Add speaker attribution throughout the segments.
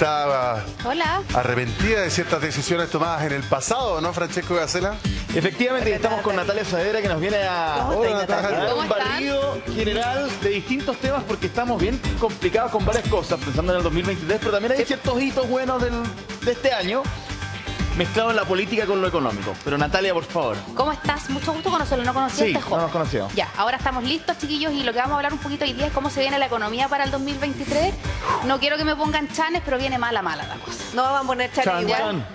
Speaker 1: está
Speaker 2: Hola.
Speaker 1: arrepentida de ciertas decisiones tomadas en el pasado, ¿no, Francesco Gacela?
Speaker 3: Efectivamente, estamos con Natalia Saavedra, que nos viene a dar un barrido general de distintos temas, porque estamos bien complicados con varias cosas, pensando en el 2023, pero también hay ciertos hitos buenos de este año, mezclado en la política con lo económico. Pero Natalia, por favor.
Speaker 2: ¿Cómo estás? Mucho gusto conocerlo. No conocía
Speaker 3: Sí,
Speaker 2: este joven.
Speaker 3: no nos conoció.
Speaker 2: Ya, ahora estamos listos, chiquillos, y lo que vamos a hablar un poquito hoy día es cómo se viene la economía para el 2023. No quiero que me pongan chanes, pero viene mala la cosa.
Speaker 4: No vamos a poner chanes
Speaker 3: Chan,
Speaker 4: igual.
Speaker 3: chan.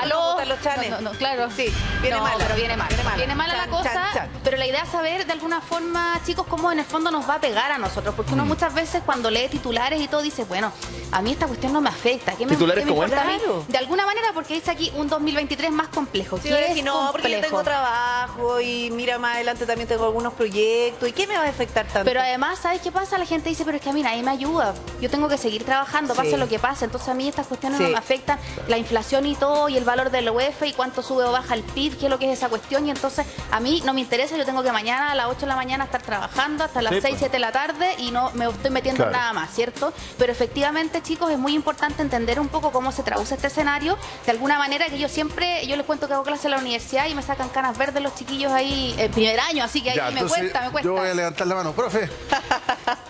Speaker 2: Aló.
Speaker 4: Los chanes.
Speaker 2: No, claro.
Speaker 4: Sí, viene
Speaker 2: No,
Speaker 4: mala.
Speaker 2: pero viene mala. Viene mala la
Speaker 4: Chan,
Speaker 2: cosa,
Speaker 4: chan, chan.
Speaker 2: pero la idea es saber de alguna forma, chicos, cómo en el fondo nos va a pegar a nosotros. Porque uno muchas veces cuando lee titulares y todo dice, bueno, a mí esta cuestión no me afecta. ¿Qué me,
Speaker 3: ¿Titulares
Speaker 2: qué me
Speaker 3: como
Speaker 2: importa a mí?
Speaker 4: Claro.
Speaker 2: De alguna manera, porque dice aquí un 2023 más complejo.
Speaker 4: Sí,
Speaker 2: ¿Qué
Speaker 4: y
Speaker 2: es
Speaker 4: no, porque yo
Speaker 2: complejo?
Speaker 4: tengo trabajo y mira, más adelante también tengo algunos proyectos. ¿Y qué me va a afectar tanto?
Speaker 2: Pero además, ¿sabes qué pasa? La gente dice, pero es que a mí nadie me ayuda. Yo tengo que seguir trabajando, pase
Speaker 4: Sí.
Speaker 2: lo que pase. Entonces a mí estas cuestiones
Speaker 4: Sí.
Speaker 2: no me afectan. La inflación y todo, y el valor del UF, y cuánto sube o baja el PIB, qué es lo que es esa cuestión. Y entonces a mí no me interesa. Yo tengo que mañana a las 8 de la mañana estar trabajando hasta las
Speaker 3: Sí,
Speaker 2: 6,
Speaker 3: pues.
Speaker 2: 7 de la tarde y no me estoy metiendo en
Speaker 1: Claro.
Speaker 2: nada más, ¿cierto? Pero efectivamente, chicos, es muy importante entender un poco cómo se traduce este escenario. De alguna manera que yo les cuento que hago clase en la universidad y me sacan canas verdes los chiquillos ahí en primer año, así que ahí
Speaker 1: Ya,
Speaker 2: me
Speaker 1: entonces
Speaker 2: cuesta.
Speaker 1: yo voy a levantar la mano. Profe,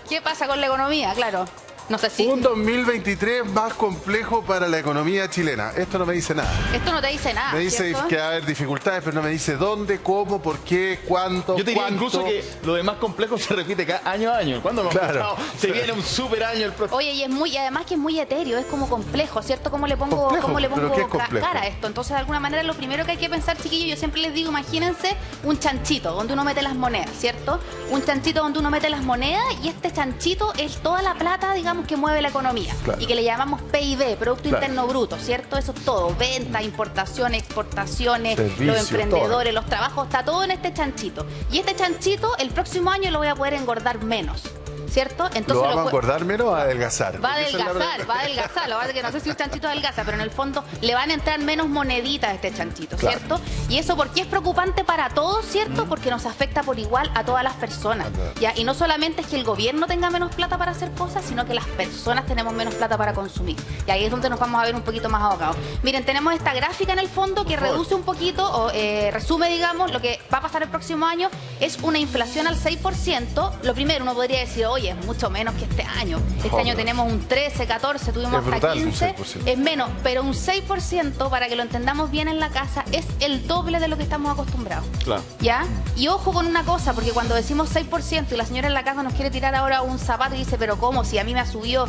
Speaker 2: ¿Qué pasa con la economía? Claro. No sé si...
Speaker 1: un 2023 más complejo para la economía chilena. Esto no me dice nada.
Speaker 2: Esto no te dice nada,
Speaker 1: Me dice
Speaker 2: ¿cierto?
Speaker 1: que va a haber dificultades, pero no me dice dónde, cómo, por qué, cuánto,
Speaker 3: Yo te diría
Speaker 1: cuánto.
Speaker 3: incluso que lo de más complejo se repite año a año. ¿Cuándo hemos
Speaker 1: Claro.
Speaker 3: pasado? Se viene un super año el próximo.
Speaker 2: Oye, y además que es muy etéreo, es como complejo, ¿cierto? ¿Cómo le pongo,
Speaker 1: Complejo,
Speaker 2: cómo le
Speaker 1: ¿pero
Speaker 2: pongo
Speaker 1: qué es complejo?
Speaker 2: cara a esto? Entonces, de alguna manera, lo primero que hay que pensar, chiquillos, yo siempre les digo, imagínense un chanchito donde uno mete las monedas, ¿cierto? Un chanchito donde uno mete las monedas y este chanchito es toda la plata, digamos, que mueve la economía.
Speaker 1: Claro.
Speaker 2: Y que le llamamos PIB, Producto
Speaker 1: Claro.
Speaker 2: Interno Bruto, ¿cierto? Eso es todo, venta, importaciones, exportaciones,
Speaker 1: Servicio,
Speaker 2: los emprendedores, los trabajos, está todo en este chanchito. Y este chanchito, el próximo año lo voy a poder engordar menos, ¿cierto?
Speaker 1: ¿Lo vamos a
Speaker 2: pu-
Speaker 1: engordar menos o a adelgazar?
Speaker 2: Va a
Speaker 1: Porque esa es la
Speaker 2: adelgazar,
Speaker 1: pregunta.
Speaker 2: va a adelgazar. Lo que pasa es que no sé si un chanchito adelgaza, pero en el fondo le van a entrar menos moneditas a este chanchito,
Speaker 1: Claro.
Speaker 2: ¿cierto? Y eso, ¿por qué es preocupante para todos, cierto? Porque nos afecta por igual a todas las personas. ¿Ya? Y no solamente es que el gobierno tenga menos plata para hacer cosas, sino que las personas tenemos menos plata para consumir. Y ahí es donde nos vamos a ver un poquito más abocados. Miren, tenemos esta gráfica en el fondo que reduce un poquito, o resume, digamos, lo que va a pasar el próximo año. Es una inflación al 6%. Lo primero, uno podría decir, oye, es mucho menos que este año. Este
Speaker 1: Joder.
Speaker 2: año tenemos un 13, 14, tuvimos
Speaker 1: Es
Speaker 2: hasta
Speaker 1: brutal, un
Speaker 2: 15.
Speaker 1: 6%.
Speaker 2: Es menos, pero un 6%, para que lo entendamos bien en la casa, es el doble de lo que estamos acostumbrados.
Speaker 3: Claro.
Speaker 2: ¿Ya? Y ojo con una cosa, porque cuando decimos 6% y la señora en la casa nos quiere tirar ahora un zapato y dice, pero ¿cómo? Si a mí me ha subido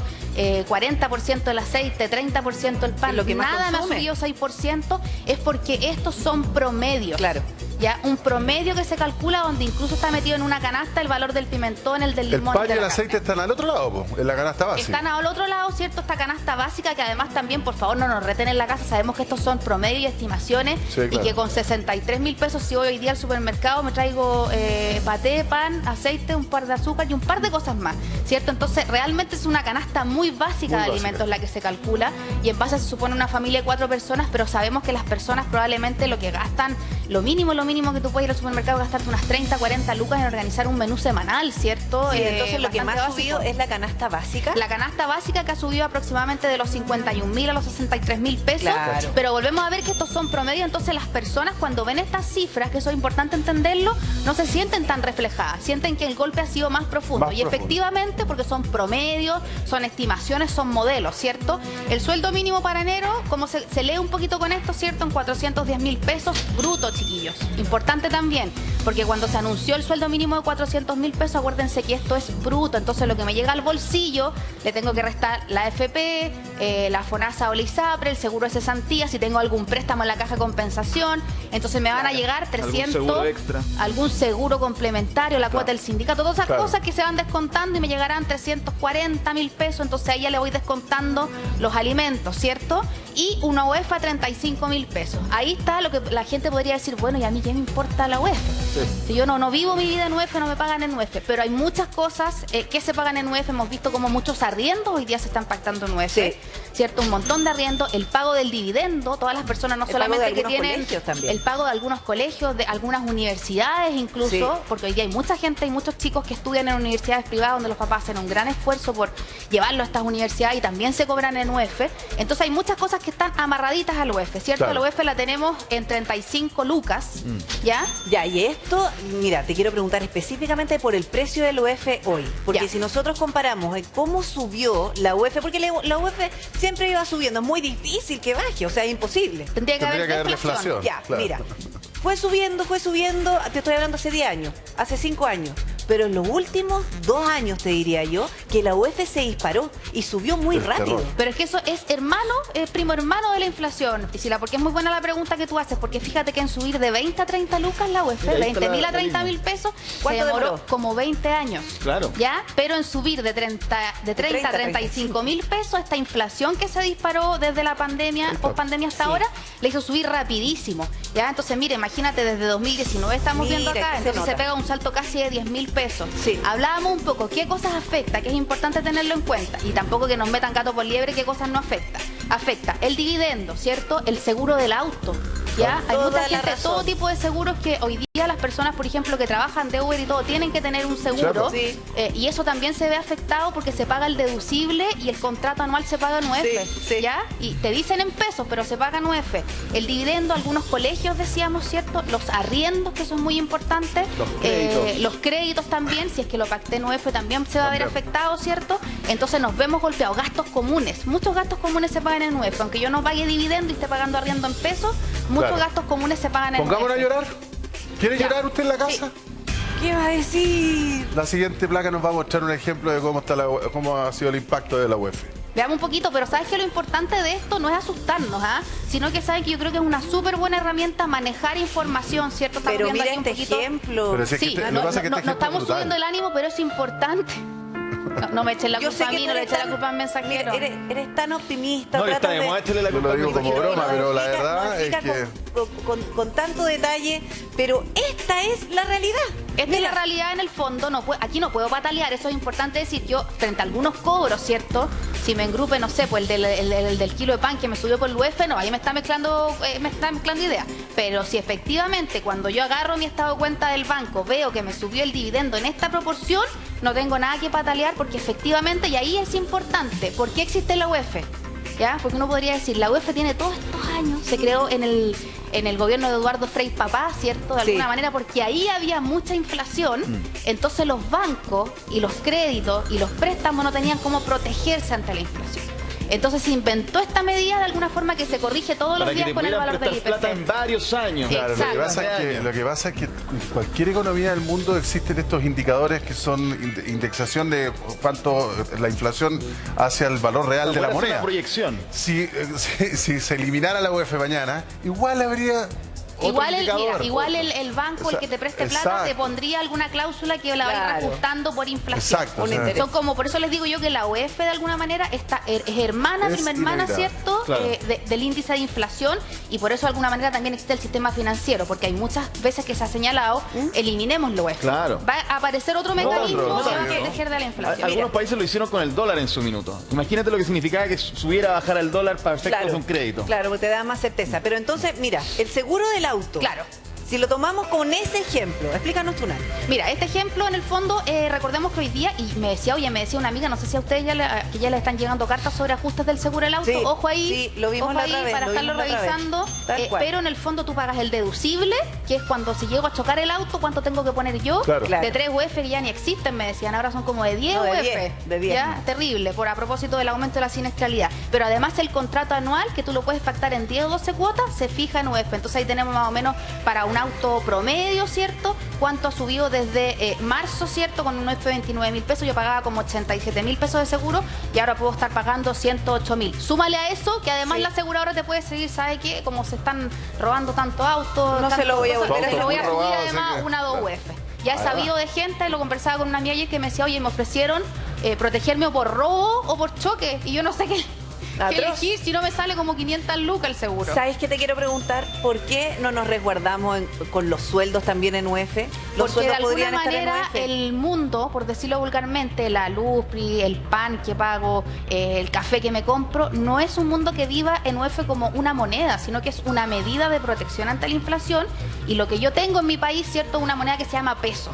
Speaker 2: 40% el aceite, 30% el pan,
Speaker 4: Es lo que más
Speaker 2: nada me ha
Speaker 4: consume.
Speaker 2: subido 6%, es porque estos son promedios.
Speaker 4: Claro.
Speaker 2: ¿Ya? Un promedio que se calcula donde incluso está metido en una canasta el valor del pimentón, el del
Speaker 1: El
Speaker 2: limón.
Speaker 1: pan y
Speaker 2: de
Speaker 1: el
Speaker 2: la
Speaker 1: aceite
Speaker 2: carne.
Speaker 1: están al otro lado, po, en la canasta básica.
Speaker 2: Están al otro lado, ¿cierto? Esta canasta básica que además también, por favor, no nos reten en la casa. Sabemos que estos son promedios y estimaciones
Speaker 1: Sí,
Speaker 2: y
Speaker 1: claro.
Speaker 2: que con 63.000 pesos, si voy hoy día al supermercado, me traigo paté, pan, aceite, un par de azúcar y un par de cosas más, ¿cierto? Entonces, realmente es una canasta muy básica
Speaker 1: Muy
Speaker 2: de
Speaker 1: básica.
Speaker 2: alimentos la que se calcula y en base se supone una familia de 4 personas, pero sabemos que las personas probablemente lo que gastan, lo mínimo que tú puedes ir al supermercado, gastarte unas 30, 40 lucas en organizar un menú semanal, ¿cierto?
Speaker 4: Sí, entonces lo que
Speaker 2: Bastante
Speaker 4: más ha
Speaker 2: básico.
Speaker 4: subido es la canasta básica.
Speaker 2: La canasta básica que ha subido aproximadamente de los 51.000 a los 63.000 pesos.
Speaker 4: Claro.
Speaker 2: Pero volvemos a ver que estos son promedios. Entonces las personas cuando ven estas cifras, que eso es importante entenderlo, no se sienten tan reflejadas. Sienten que el golpe ha sido más profundo.
Speaker 1: Más
Speaker 2: Y
Speaker 1: profundo.
Speaker 2: efectivamente, porque son promedios, son estimaciones, son modelos, ¿cierto? El sueldo mínimo para enero, como se lee un poquito con esto, ¿cierto? En 410.000 pesos bruto, chiquillos. Importante también, porque cuando se anunció el sueldo mínimo de 400.000 pesos, acuérdense que esto es bruto. Entonces lo que me llega al bolsillo, le tengo que restar la AFP, la FONASA o la ISAPRE, el seguro de cesantía, si tengo algún préstamo en la caja de compensación. Entonces me van a llegar 300,
Speaker 3: seguro extra.
Speaker 2: algún seguro complementario, la cuota del sindicato, todas esas
Speaker 1: Claro.
Speaker 2: cosas que se van descontando y me llegarán 340.000 pesos. Entonces ahí ya le voy descontando los alimentos, ¿cierto? Y una UEF a 35.000 pesos. Ahí está lo que la gente podría decir, bueno, ¿y a mí qué me importa la UEF? Si yo no vivo mi vida en UEF, no me pagan en UEF. Pero hay muchas cosas que se pagan en UEF. Hemos visto como muchos arriendos hoy día se están pactando en UEF.
Speaker 4: Sí.
Speaker 2: ¿cierto? Un montón de arriendo, el pago del dividendo, todas las personas no
Speaker 4: El
Speaker 2: solamente
Speaker 4: pago de
Speaker 2: que
Speaker 4: algunos
Speaker 2: tienen
Speaker 4: colegios también.
Speaker 2: el pago de algunos colegios, de algunas universidades incluso,
Speaker 4: Sí.
Speaker 2: porque hoy día hay mucha gente, hay muchos chicos que estudian en universidades privadas donde los papás hacen un gran esfuerzo por llevarlo a estas universidades y también se cobran en UF. Entonces hay muchas cosas que están amarraditas al UF, ¿cierto?
Speaker 1: Claro.
Speaker 2: La UF la tenemos en 35 lucas, ¿ya?
Speaker 4: Ya, y esto, mira, te quiero preguntar específicamente por el precio del UF hoy. Porque
Speaker 2: Ya.
Speaker 4: si nosotros comparamos cómo subió la UF, porque la UF siempre iba subiendo, es muy difícil que baje, o sea, es imposible.
Speaker 2: Tendría que
Speaker 1: Tendría que
Speaker 2: haber
Speaker 1: haber
Speaker 2: deflación.
Speaker 1: deflación.
Speaker 4: Ya,
Speaker 1: Claro.
Speaker 4: mira, fue subiendo, te estoy hablando hace 10 años, hace 5 años. Pero en los últimos 2 años, te diría yo, que la UF se disparó y subió muy
Speaker 1: El
Speaker 4: rápido.
Speaker 1: terror.
Speaker 2: Pero es que eso es primo hermano de la inflación, Priscila, porque es muy buena la pregunta que tú haces, porque fíjate que en subir de 20 a 30 lucas la UF,
Speaker 3: Mira, ahí está
Speaker 2: 20.000
Speaker 3: la
Speaker 2: a 30.000
Speaker 3: línea.
Speaker 2: pesos, se
Speaker 4: ¿Cuánto
Speaker 2: demoró
Speaker 4: demoró?
Speaker 2: como 20 años.
Speaker 3: Claro.
Speaker 2: ¿Ya? Pero en subir de 30 a 35.000 pesos, esta inflación que se disparó desde la pandemia, post pandemia hasta
Speaker 4: Sí.
Speaker 2: ahora, le hizo subir rapidísimo. ¿Ya? Entonces, mire, imagínate, desde 2019 estamos viendo
Speaker 4: Mira,
Speaker 2: acá,
Speaker 4: que se
Speaker 2: entonces se
Speaker 4: nota.
Speaker 2: pega un salto casi de 10.000 pesos.
Speaker 4: Sí.
Speaker 2: Hablábamos un poco qué cosas afecta, que es importante tenerlo en cuenta, y tampoco que nos metan gato por liebre qué cosas no afecta. Afecta el dividendo, ¿cierto? El seguro del auto, ¿ya? Hay
Speaker 4: Toda
Speaker 2: mucha
Speaker 4: la
Speaker 2: gente,
Speaker 4: razón.
Speaker 2: todo tipo de seguros que hoy día las personas, por ejemplo, que trabajan de Uber y todo, tienen que tener un seguro,
Speaker 4: Sí.
Speaker 2: y eso también se ve afectado porque se paga el deducible y el contrato anual se paga en UF,
Speaker 4: Sí, sí.
Speaker 2: ¿ya? Y te dicen en pesos, pero se paga en UF. El dividendo, algunos colegios, decíamos, ¿cierto? Los arriendos, que eso es muy importante. Los créditos también, si es que lo pacté en UF, también se va a ver afectado, ¿cierto? Entonces nos vemos golpeados. Gastos comunes. Muchos gastos comunes se pagan en UF. Aunque yo no pague dividendo y esté pagando arriendo en pesos, muchos
Speaker 1: Claro.
Speaker 2: gastos comunes se pagan en
Speaker 1: Pongámonos a
Speaker 2: UF.
Speaker 1: llorar. ¿Quiere
Speaker 2: Ya.
Speaker 1: llorar usted en la casa?
Speaker 4: ¿Qué va a decir?
Speaker 1: La siguiente placa nos va a mostrar un ejemplo de cómo ha sido el impacto de la UEF.
Speaker 2: Veamos un poquito, pero sabes que lo importante de esto no es asustarnos, ¿ah? Sino que sabes que yo creo que es una súper buena herramienta manejar información, ¿cierto? Estamos
Speaker 4: Pero
Speaker 2: viendo
Speaker 4: mira
Speaker 2: aquí un
Speaker 4: este
Speaker 2: poquito.
Speaker 4: ejemplo.
Speaker 1: Pero si es que
Speaker 2: Sí,
Speaker 1: este-
Speaker 2: no,
Speaker 1: lo que pasa es que
Speaker 2: no
Speaker 1: este ejemplo
Speaker 2: estamos
Speaker 1: es brutal.
Speaker 2: subiendo el ánimo, pero es importante. No me echen la
Speaker 4: Yo
Speaker 2: culpa
Speaker 4: sé
Speaker 2: a
Speaker 4: que
Speaker 2: mí,
Speaker 4: tú
Speaker 2: no le
Speaker 4: eres
Speaker 2: echen la
Speaker 4: tan-
Speaker 2: culpa al mensajero.
Speaker 4: Mira, eres tan optimista.
Speaker 3: No, está
Speaker 4: tratas
Speaker 3: de moda echarle la
Speaker 1: Yo
Speaker 3: culpa
Speaker 1: lo
Speaker 3: al
Speaker 1: digo como
Speaker 3: mensajero.
Speaker 1: broma, pero la verdad es que...
Speaker 4: Con tanto detalle, pero esta es la realidad.
Speaker 2: Esta es
Speaker 4: Mira,
Speaker 2: la realidad en el fondo, aquí no puedo patalear, eso es importante decir. Yo, frente a algunos cobros, ¿cierto? Si me engrupe, no sé, pues el del kilo de pan que me subió por el UF, no, ahí me está mezclando ideas. Pero si efectivamente cuando yo agarro mi estado de cuenta del banco veo que me subió el dividendo en esta proporción, no tengo nada que patalear porque efectivamente, y ahí es importante, ¿por qué existe la UF? ¿Ya? Porque uno podría decir, la UF tiene todos estos años, se creó en el gobierno de Eduardo Frei Papá, ¿cierto? De
Speaker 4: Sí.
Speaker 2: alguna manera, porque ahí había mucha inflación, entonces los bancos y los créditos y los préstamos no tenían cómo protegerse ante la inflación. Entonces se inventó esta medida de alguna forma que se corrige todos los
Speaker 3: Para que
Speaker 2: días
Speaker 3: te
Speaker 2: con el
Speaker 3: pudieran
Speaker 2: valor del
Speaker 3: prestar plata en
Speaker 2: IPC.
Speaker 3: varios años.
Speaker 2: Sí.
Speaker 1: Claro,
Speaker 2: Exacto.
Speaker 1: lo que pasa es que en cualquier economía del mundo existen estos indicadores que son indexación de cuánto la inflación hacia el valor real de la
Speaker 3: Puede hacer
Speaker 1: moneda.
Speaker 3: una proyección.
Speaker 1: Si se eliminara la UEF mañana, igual habría otro indicador.
Speaker 2: Igual el banco, el que te preste plata,
Speaker 1: Exacto.
Speaker 2: te pondría alguna cláusula que la va a ir
Speaker 4: Claro.
Speaker 2: reajustando por inflación.
Speaker 1: Exacto,
Speaker 4: Un
Speaker 1: o sea,
Speaker 4: interés.
Speaker 2: Son como, por eso les digo yo que la UEF de alguna manera es hermana,
Speaker 1: Es
Speaker 2: prima hermana,
Speaker 1: inevitable.
Speaker 2: ¿cierto?
Speaker 3: Claro.
Speaker 2: Del índice de inflación, y por eso de alguna manera también existe el sistema financiero, porque hay muchas veces que se ha señalado, eliminemos la UEF.
Speaker 3: Claro.
Speaker 2: Va a aparecer otro mecanismo
Speaker 1: otro,
Speaker 2: que va a
Speaker 1: obvio.
Speaker 2: proteger de la inflación.
Speaker 3: Algunos países lo hicieron con el dólar en su minuto. Imagínate lo que significaba que subiera a bajar el dólar para efectos de un crédito.
Speaker 4: Claro, porque te da más certeza. Pero entonces, mira, el seguro del auto.
Speaker 2: Claro.
Speaker 4: Si lo tomamos con ese ejemplo, explícanos tú, Nati.
Speaker 2: Mira, este ejemplo en el fondo, recordemos que hoy día, y me decía una amiga, no sé si a ustedes que ya le están llegando cartas sobre ajustes del seguro del auto,
Speaker 4: Sí,
Speaker 2: ojo ahí,
Speaker 4: sí, lo vimos
Speaker 2: ojo
Speaker 4: la
Speaker 2: ahí
Speaker 4: otra vez,
Speaker 2: para
Speaker 4: lo
Speaker 2: estarlo
Speaker 4: vimos la otra vez.
Speaker 2: revisando,
Speaker 4: Tal cual.
Speaker 2: pero en el fondo tú pagas el deducible, que es cuando si llego a chocar el auto, ¿cuánto tengo que poner yo?
Speaker 1: Claro.
Speaker 4: Claro.
Speaker 2: De 3 UF que ya ni existen, me decían, ahora son como de 10
Speaker 4: No, de
Speaker 2: UF.
Speaker 4: 10, de 10.
Speaker 2: Ya, terrible, por a propósito del aumento de la siniestralidad. Pero además el contrato anual, que tú lo puedes pactar en 10 o 12 cuotas, se fija en UF. Entonces ahí tenemos más o menos para un auto promedio, ¿cierto? Cuánto ha subido desde marzo, ¿cierto? Con un UF de 29.000 pesos, yo pagaba como 87.000 pesos de seguro y ahora puedo estar pagando 108.000. Súmale a eso que además
Speaker 4: Sí.
Speaker 2: la aseguradora te puede seguir, ¿sabe qué? Como se están robando tanto auto,
Speaker 4: No se lo voy a volver a
Speaker 2: se lo voy a
Speaker 1: hacer.
Speaker 2: subir
Speaker 1: Robado,
Speaker 2: además
Speaker 1: así que-
Speaker 2: una 2
Speaker 1: claro.
Speaker 2: UF. Ya he sabido de gente, lo conversaba con una amiga ayer que me decía, oye, me ofrecieron protegerme o por robo o por choque. Y yo no sé qué. que elegir si no me sale como 500 lucas el seguro.
Speaker 4: ¿Sabes qué te quiero preguntar? ¿Por qué no nos resguardamos con los sueldos también en UF? Los
Speaker 2: Porque de
Speaker 4: sueldos podrían
Speaker 2: alguna
Speaker 4: estar en
Speaker 2: manera
Speaker 4: UF.
Speaker 2: el mundo, por decirlo vulgarmente, la luz, el pan que pago, el café que me compro, no es un mundo que viva en UF como una moneda, sino que es una medida de protección ante la inflación. Y lo que yo tengo en mi país, ¿cierto? Una moneda que se llama peso.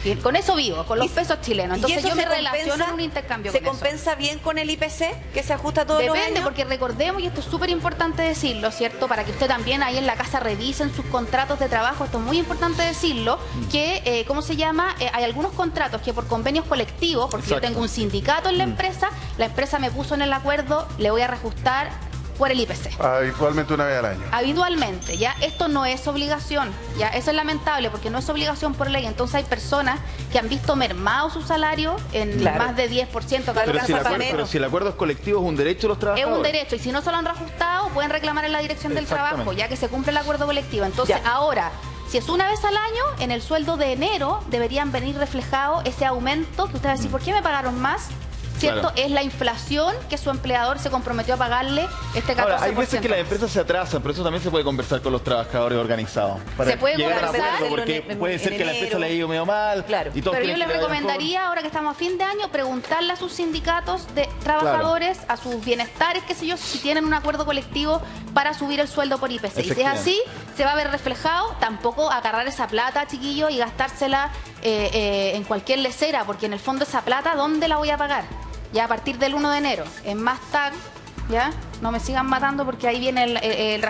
Speaker 2: Y con eso vivo, con los pesos chilenos. Entonces
Speaker 4: eso
Speaker 2: yo me
Speaker 4: se
Speaker 2: relaciono
Speaker 4: compensa-
Speaker 2: en un intercambio
Speaker 4: ¿Se
Speaker 2: con eso.
Speaker 4: compensa bien con el IPC, que se ajusta todos los
Speaker 2: Depende,
Speaker 4: años?
Speaker 2: porque recordemos, y esto es súper importante decirlo, ¿cierto? Para que usted también ahí en la casa revisen sus contratos de trabajo, esto es muy importante decirlo, que, ¿cómo se llama? Hay algunos contratos que por convenios colectivos, porque
Speaker 3: Exacto.
Speaker 2: yo tengo un sindicato en la empresa me puso en el acuerdo, le voy a reajustar por el IPC.
Speaker 1: Habitualmente una vez al año.
Speaker 2: Habitualmente, ya esto no es obligación, ya eso es lamentable porque no es obligación por ley. Entonces hay personas que han visto mermado su salario en
Speaker 4: Claro.
Speaker 2: más de 10%, cada
Speaker 3: Pero
Speaker 2: vez
Speaker 3: si, el
Speaker 2: pasa
Speaker 3: acuerdo,
Speaker 2: menos.
Speaker 3: pero si el acuerdo es colectivo, es un derecho de los
Speaker 2: Es
Speaker 3: trabajadores.
Speaker 2: un derecho y si no se lo han reajustado pueden reclamar en la dirección del
Speaker 3: Exactamente.
Speaker 2: trabajo ya que se cumple el acuerdo colectivo. Entonces
Speaker 4: Ya.
Speaker 2: ahora, si es una vez al año, en el sueldo de enero deberían venir reflejado ese aumento que usted va a decir, ¿por qué me pagaron más? ¿Cierto?
Speaker 3: Claro.
Speaker 2: Es la inflación que su empleador se comprometió a pagarle este 14%.
Speaker 3: Ahora, hay veces que las empresas se atrasan, pero eso también se puede conversar con los trabajadores organizados. Para
Speaker 2: Se puede
Speaker 3: llegar a un
Speaker 2: conversar.
Speaker 3: acuerdo, porque
Speaker 4: En
Speaker 3: puede ser que a la empresa le haya ido medio mal.
Speaker 4: Claro.
Speaker 3: Y todos
Speaker 2: Pero yo
Speaker 3: quieren
Speaker 2: les
Speaker 3: que le vaya mejor.
Speaker 2: recomendaría, ahora que estamos a fin de año, preguntarle a sus sindicatos de trabajadores, a sus bienestares, qué sé yo, si tienen un acuerdo colectivo para subir el sueldo por IPC. Y si es
Speaker 3: Efectivamente.
Speaker 2: así, se va a ver reflejado. Tampoco agarrar esa plata, chiquillos, y gastársela en cualquier lecera, porque en el fondo esa plata, ¿dónde la voy a pagar? Ya a partir del 1 de enero, en más tag, ¿ya? No me sigan matando porque ahí viene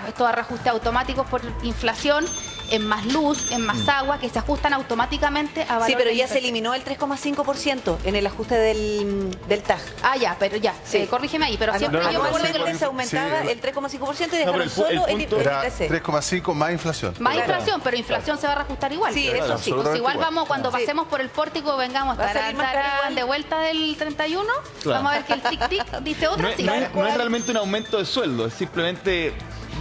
Speaker 2: estos reajustes automáticos por inflación, en más luz, en más agua, que se ajustan automáticamente a valor
Speaker 4: Sí, pero
Speaker 2: del
Speaker 4: ya se
Speaker 2: IPC.
Speaker 4: eliminó el 3,5% en el ajuste del TAG.
Speaker 2: Ah, ya, pero ya,
Speaker 4: Sí.
Speaker 2: corrígeme ahí, pero siempre yo me acuerdo que
Speaker 4: Anualmente
Speaker 2: lo-
Speaker 4: se aumentaba
Speaker 1: Sí.
Speaker 4: el 3,5% y
Speaker 3: No, pero
Speaker 4: dejaron
Speaker 3: el
Speaker 4: solo el
Speaker 3: punto
Speaker 1: Era
Speaker 4: IPC.
Speaker 1: 3,5 más inflación.
Speaker 2: más
Speaker 4: Claro.
Speaker 2: inflación, pero inflación se va a reajustar igual.
Speaker 4: Sí,
Speaker 1: Claro,
Speaker 4: eso sí.
Speaker 1: absolutamente.
Speaker 2: Pues igual vamos, cuando
Speaker 4: Sí.
Speaker 2: pasemos por el pórtico, vengamos
Speaker 4: Va a salir más caro igual.
Speaker 2: de vuelta del 31,
Speaker 3: Claro.
Speaker 2: vamos a ver que el tic-tic dice otra,
Speaker 3: No es,
Speaker 2: sí.
Speaker 3: no es- no es realmente un aumento de sueldo, es simplemente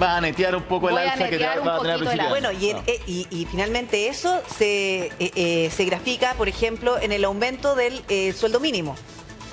Speaker 3: va a netear un poco el
Speaker 2: Voy a
Speaker 3: alza que
Speaker 2: netear un
Speaker 3: va a tener al
Speaker 2: poquito el
Speaker 3: principio.
Speaker 2: alza.
Speaker 4: Bueno, y finalmente eso se grafica, por ejemplo, en el aumento del sueldo mínimo,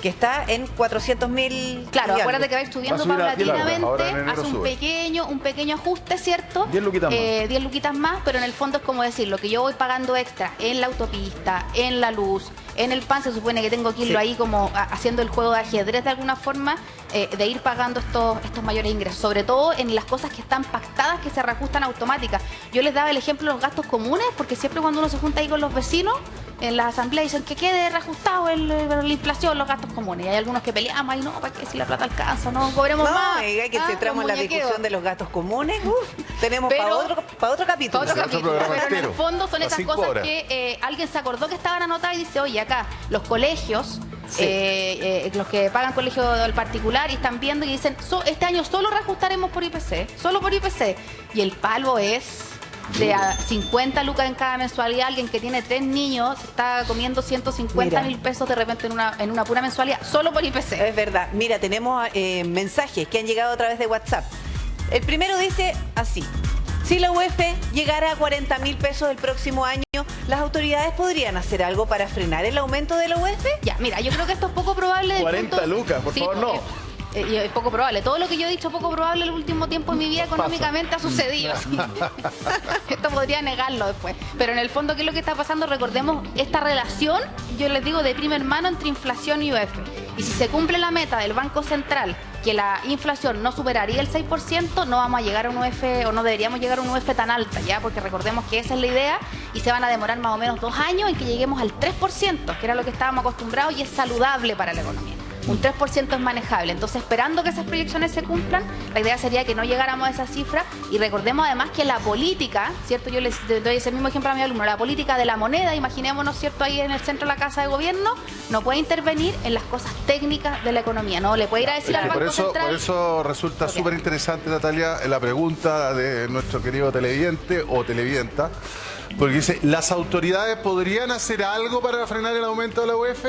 Speaker 4: que está en 400.000.
Speaker 2: Claro, acuérdate que va a ir subiendo
Speaker 3: Va a subir a 10 lucas.
Speaker 2: paulatinamente,
Speaker 1: Ahora en enero
Speaker 2: hace
Speaker 1: sube.
Speaker 2: un pequeño ajuste, ¿cierto?
Speaker 3: 10 luquitas más.
Speaker 2: 10 luquitas más, pero en el fondo es como decir, lo que yo voy pagando extra en la autopista, en la luz, en el pan, se supone que tengo que irlo
Speaker 4: Sí.
Speaker 2: ahí como haciendo el juego de ajedrez de alguna forma, de ir pagando estos mayores ingresos, sobre todo en las cosas que están pactadas, que se reajustan automáticas. Yo les daba el ejemplo de los gastos comunes, porque siempre cuando uno se junta ahí con los vecinos, en las asambleas dicen que quede reajustado la inflación, los gastos comunes. Y hay algunos que peleamos, ahí no, para que si la plata alcanza, no cobremos
Speaker 4: No,
Speaker 2: más.
Speaker 4: oiga, que
Speaker 2: Ah,
Speaker 4: entramos en
Speaker 2: los
Speaker 4: la
Speaker 2: muñequeos.
Speaker 4: discusión de los gastos comunes. Tenemos
Speaker 2: Pero-
Speaker 4: para otro capítulo.
Speaker 2: Otro
Speaker 1: Sí, otro
Speaker 2: capítulo,
Speaker 1: programa
Speaker 2: pero en el
Speaker 1: entero,
Speaker 2: fondo son
Speaker 1: para
Speaker 2: esas
Speaker 1: 5
Speaker 2: cosas
Speaker 1: horas.
Speaker 2: que alguien se acordó que estaban anotadas y dice, oye, acá los colegios, los que pagan colegio del particular y están viendo y dicen, este año solo reajustaremos por IPC, solo por IPC. Y el palo es de a 50 lucas en cada mensualidad. Alguien que tiene 3 niños se está comiendo 150.000 pesos de repente en una pura mensualidad, solo por IPC.
Speaker 4: Es verdad. Mira, tenemos mensajes que han llegado a través de WhatsApp. El primero dice así: si la UF llegara a 40.000 pesos el próximo año, ¿las autoridades podrían hacer algo para frenar el aumento de la UF?
Speaker 2: Ya, mira, yo creo que esto es poco probable. del
Speaker 3: 40
Speaker 2: punto-
Speaker 3: lucas, por favor, no.
Speaker 2: Y es poco probable. Todo lo que yo he dicho poco probable en el último tiempo de mi vida económicamente ha sucedido. sí. Esto podría negarlo después. Pero en el fondo, ¿qué es lo que está pasando? Recordemos esta relación, yo les digo, de primera mano entre inflación y UF. Y si se cumple la meta del Banco Central, que la inflación no superaría el 6%, no vamos a llegar a un UF, o no deberíamos llegar a un UF tan alta, ¿ya? Porque recordemos que esa es la idea y se van a demorar más o menos 2 años en que lleguemos al 3%, que era lo que estábamos acostumbrados y es saludable para la economía. Un 3% es manejable. Entonces, esperando que esas proyecciones se cumplan, la idea sería que no llegáramos a esa cifra. Y recordemos además que la política, ¿cierto? Yo les doy ese mismo ejemplo a mi alumno. La política de la moneda, imaginémonos, ¿cierto? Ahí en el centro de la Casa de Gobierno, no puede intervenir en las cosas técnicas de la economía. No le puede ir a decir al Banco
Speaker 1: Por
Speaker 2: Central.
Speaker 1: eso resulta
Speaker 2: Ok.
Speaker 1: súper interesante, Natalia, la pregunta de nuestro querido televidente o televidenta, porque dice, ¿las autoridades podrían hacer algo para frenar el aumento de la UF?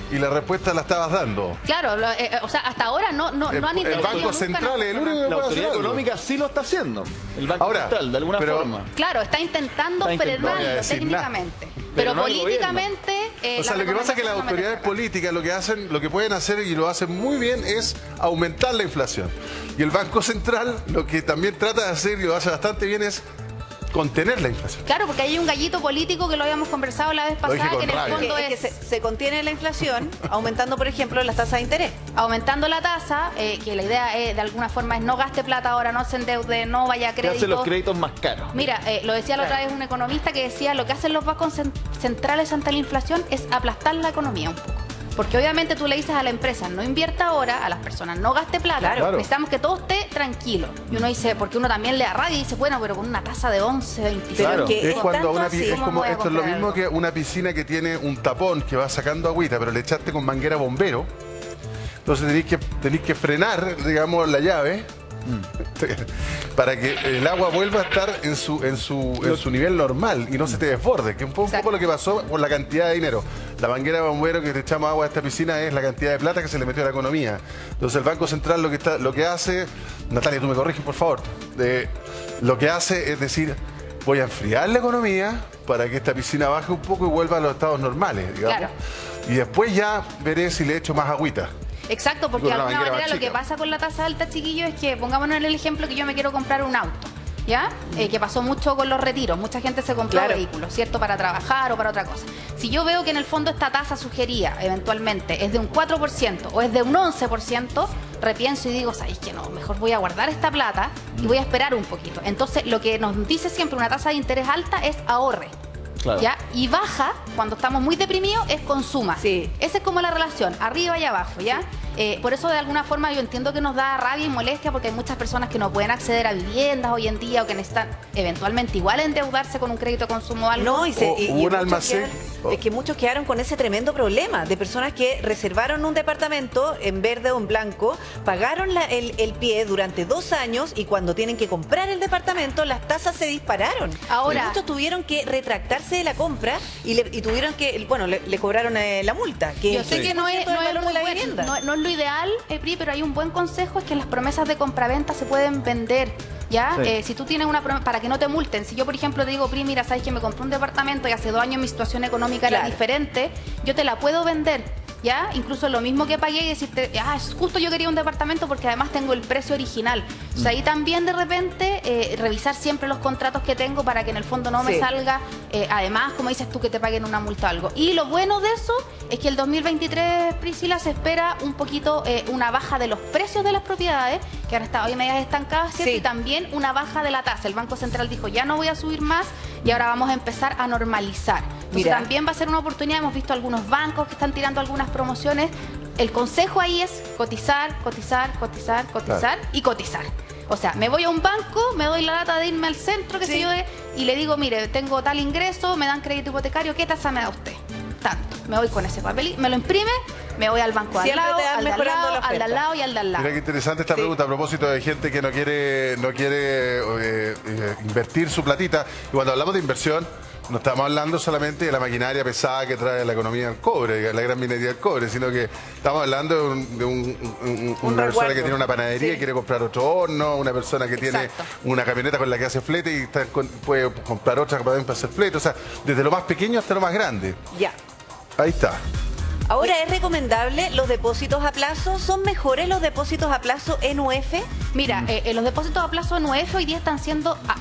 Speaker 1: Y la respuesta la estabas dando.
Speaker 2: Claro, o sea, hasta ahora no han
Speaker 1: El
Speaker 2: intervenido
Speaker 1: Banco
Speaker 2: nunca,
Speaker 1: Central es el único que
Speaker 3: La
Speaker 1: puede hacer
Speaker 3: autoridad
Speaker 1: algo.
Speaker 3: económica sí lo está haciendo. El Banco
Speaker 1: Ahora,
Speaker 3: Central, de alguna
Speaker 1: pero-
Speaker 3: forma.
Speaker 2: Claro, está intentando
Speaker 3: Está intentando.
Speaker 1: No voy a
Speaker 2: frenarlo
Speaker 1: decir
Speaker 2: técnicamente.
Speaker 3: Pero
Speaker 2: Pero
Speaker 3: no el
Speaker 2: políticamente
Speaker 1: O sea, lo que pasa es que las autoridades políticas lo que pueden hacer y lo hacen muy bien es aumentar la inflación. Y el Banco Central lo que también trata de hacer y lo hace bastante bien es contener la inflación.
Speaker 2: Claro, porque hay un gallito político que lo habíamos conversado la vez pasada, que en el fondo
Speaker 4: es que se contiene la inflación aumentando, por ejemplo, las tasas de interés.
Speaker 2: Aumentando la tasa, que la idea es, de alguna forma es no gaste plata ahora, no se endeude, no vaya a crédito.
Speaker 3: Que hace los créditos más caros.
Speaker 2: Mira, lo decía la otra vez un economista que decía, lo que hacen los bancos centrales ante la inflación es aplastar la economía un poco. Porque obviamente tú le dices a la empresa, no invierta ahora, a las personas, no gaste plata,
Speaker 1: Claro.
Speaker 2: necesitamos que todo esté tranquilo. Y uno dice, porque uno también le da rabia y dice, bueno, pero con una tasa de 11, 25.
Speaker 3: Claro.
Speaker 4: Que
Speaker 1: Es cuando
Speaker 4: tanto así,
Speaker 1: es como
Speaker 2: voy a
Speaker 1: esto es lo
Speaker 2: comprar
Speaker 1: mismo
Speaker 2: algo?
Speaker 1: que una piscina que tiene un tapón que va sacando agüita, pero le echaste con manguera bombero. Entonces tenéis que frenar, digamos, la llave para que el agua vuelva a estar en su nivel normal y no se te desborde, que es un poco lo que pasó con la cantidad de dinero. La manguera de bombero que le echamos agua a esta piscina es la cantidad de plata que se le metió a la economía. Entonces el Banco Central lo que hace, Natalia, tú me corriges por favor, lo que hace es decir, voy a enfriar la economía para que esta piscina baje un poco y vuelva a los estados normales, digamos.
Speaker 2: Claro.
Speaker 1: Y después ya veré si le echo más agüita.
Speaker 2: Exacto, porque
Speaker 1: Con
Speaker 2: de
Speaker 1: una
Speaker 2: alguna
Speaker 1: manguera
Speaker 2: manera
Speaker 1: más
Speaker 2: lo que
Speaker 1: chica.
Speaker 2: pasa con la tasa alta, chiquillos, es que pongámonos en el ejemplo que yo me quiero comprar un auto, ¿ya? Que pasó mucho con los retiros, mucha gente se compró
Speaker 4: Claro.
Speaker 2: vehículos, ¿cierto? Para trabajar o para otra cosa. Si yo veo que en el fondo esta tasa sugerida eventualmente es de un 4% o es de un 11%, repienso y digo, ¿sabéis qué? No, mejor voy a guardar esta plata y voy a esperar un poquito. Entonces, lo que nos dice siempre una tasa de interés alta es ahorre.
Speaker 3: Claro.
Speaker 2: ¿Ya? Y baja, cuando estamos muy deprimidos, es consuma.
Speaker 4: Sí.
Speaker 2: Esa es como la relación, arriba y abajo, ¿ya? Por eso de alguna forma yo entiendo que nos da rabia y molestia porque hay muchas personas que no pueden acceder a viviendas hoy en día o que necesitan eventualmente igual endeudarse con un crédito de consumo o algo.
Speaker 4: No, y
Speaker 1: O un
Speaker 4: muchos
Speaker 1: almacén.
Speaker 4: es que muchos quedaron con ese tremendo problema de personas que reservaron un departamento en verde o en blanco, pagaron el pie durante 2 años y cuando tienen que comprar el departamento las tasas se dispararon.
Speaker 2: Ahora-
Speaker 4: Y muchos tuvieron que retractarse de la compra y tuvieron que, bueno, le cobraron la multa. Que
Speaker 2: Yo sé que no es,
Speaker 4: el valor
Speaker 2: muy
Speaker 4: de la
Speaker 2: bueno,
Speaker 4: vivienda.
Speaker 2: no es lo ideal, Pri, pero hay un buen consejo, es que las promesas de compraventa se pueden vender. ¿Ya?
Speaker 3: Sí.
Speaker 2: Si tú tienes una promesa, para que no te multen. Si yo, por ejemplo, te digo, Pri, mira, sabes que me compré un departamento y hace 2 años mi situación económica era
Speaker 4: Claro.
Speaker 2: diferente, yo te la puedo vender. ¿Ya? Incluso lo mismo que pagué y decirte, justo yo quería un departamento porque además tengo el precio original. O sea, ahí también de repente revisar siempre los contratos que tengo para que en el fondo no me
Speaker 4: Sí.
Speaker 2: salga, además, como dices tú, que te paguen una multa o algo. Y lo bueno de eso es que el 2023, Priscila, se espera un poquito una baja de los precios de las propiedades, que ahora está hoy medias estancadas, ¿cierto?
Speaker 4: Sí.
Speaker 2: Y también una baja de la tasa. El Banco Central dijo, ya no voy a subir más y ahora vamos a empezar a normalizar. Entonces
Speaker 4: Mira.
Speaker 2: también va a ser una oportunidad. Hemos visto algunos bancos que están tirando algunas promociones. El consejo ahí es cotizar, cotizar, cotizar, cotizar y cotizar. O sea, me voy a un banco, me doy la lata de irme al centro, qué sé
Speaker 4: Sí.
Speaker 2: yo, y le digo, mire, tengo tal ingreso, me dan crédito hipotecario, ¿qué tasa me da usted? Tanto. Me voy con ese papel, me lo imprime, me voy al banco al
Speaker 4: Siempre
Speaker 2: lado,
Speaker 4: te van
Speaker 2: al de al
Speaker 4: mejorando
Speaker 2: lado,
Speaker 4: la
Speaker 2: al de al
Speaker 4: oferta.
Speaker 2: lado y al de al lado.
Speaker 1: Mira qué interesante esta
Speaker 4: Sí.
Speaker 1: pregunta a propósito de gente que no quiere invertir su platita. Y cuando hablamos de inversión, no estamos hablando solamente de la maquinaria pesada que trae la economía del cobre, la gran minería del cobre, sino que estamos hablando de una persona
Speaker 4: resguardo.
Speaker 1: que tiene una panadería y
Speaker 4: Sí.
Speaker 1: quiere comprar otro horno, una persona que tiene
Speaker 2: Exacto.
Speaker 1: una camioneta con la que hace flete y puede comprar otra para hacer flete. O sea, desde lo más pequeño hasta lo más grande.
Speaker 4: Ya.
Speaker 1: Ahí está.
Speaker 4: Ahora, ¿es recomendable los depósitos a plazo? ¿Son mejores los depósitos a plazo en UF?
Speaker 2: Mira, los depósitos a plazo en UF hoy día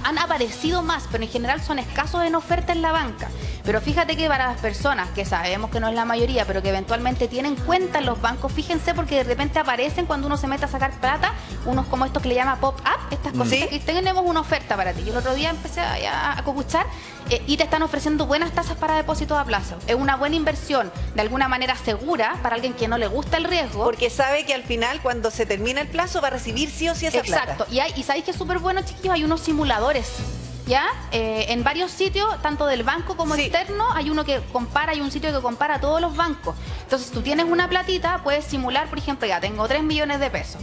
Speaker 2: han aparecido más, pero en general son escasos en oferta en la banca. Pero fíjate que para las personas, que sabemos que no es la mayoría, pero que eventualmente tienen cuenta en los bancos, fíjense porque de repente aparecen cuando uno se mete a sacar plata, unos como estos que le llama pop-up, estas cositas
Speaker 4: Sí.
Speaker 2: que tenemos una oferta para ti. Yo el otro día empecé a copuchar y te están ofreciendo buenas tasas para depósitos a plazo. Es una buena inversión, de alguna manera segura, para alguien que no le gusta el riesgo.
Speaker 4: Porque sabe que al final, cuando se termina el plazo, va a recibir sí o sí esa
Speaker 2: Exacto.
Speaker 4: plata.
Speaker 2: Y sabéis que es súper bueno, chiquillos, hay unos simuladores. ¿Ya? En varios sitios, tanto del banco como
Speaker 4: Sí.
Speaker 2: externo, hay uno que compara, hay un sitio que compara todos los bancos. Entonces, tú tienes una platita, puedes simular, por ejemplo, ya tengo 3 millones de pesos,